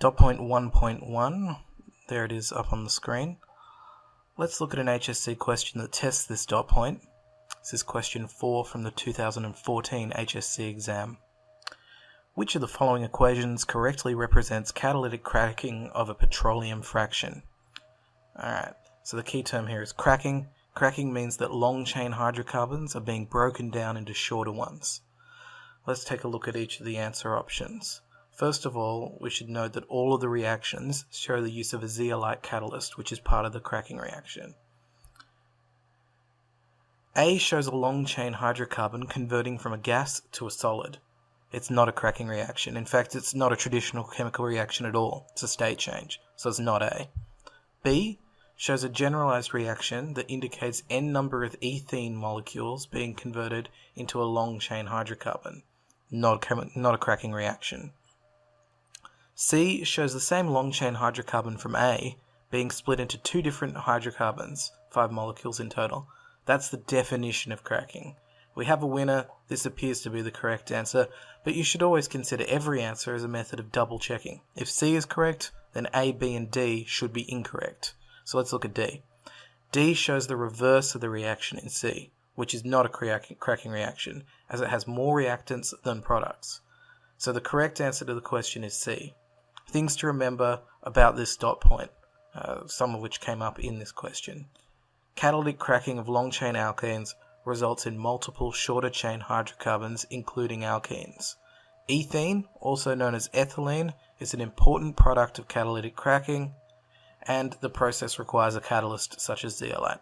Dotpoint 1.1, there it is up on the screen. Let's look at an HSC question that tests this dot point. This is question 4 from the 2014 HSC exam. Which of the following equations correctly represents catalytic cracking of a petroleum fraction? Alright, so the key term here is cracking. Cracking means that long-chain hydrocarbons are being broken down into shorter ones. Let's take a look at each of the answer options. First of all, we should note that all of the reactions show the use of a zeolite catalyst, which is part of the cracking reaction. A shows a long-chain hydrocarbon converting from a gas to a solid. It's not a cracking reaction. In fact, it's not a traditional chemical reaction at all. It's a state change, so it's not A. B shows a generalized reaction that indicates n number of ethene molecules being converted into a long-chain hydrocarbon. Not a cracking reaction. C shows the same long-chain hydrocarbon from A being split into two different hydrocarbons, 5 molecules in total. That's the definition of cracking. We have a winner. This appears to be the correct answer, but you should always consider every answer as a method of double checking. If C is correct, then A, B, and D should be incorrect. So let's look at D. D shows the reverse of the reaction in C, which is not a cracking reaction, as it has more reactants than products. So the correct answer to the question is C. Things to remember about this dot point, some of which came up in this question. Catalytic cracking of long-chain alkanes results in multiple shorter-chain hydrocarbons, including alkenes. Ethene, also known as ethylene, is an important product of catalytic cracking, and the process requires a catalyst such as zeolite.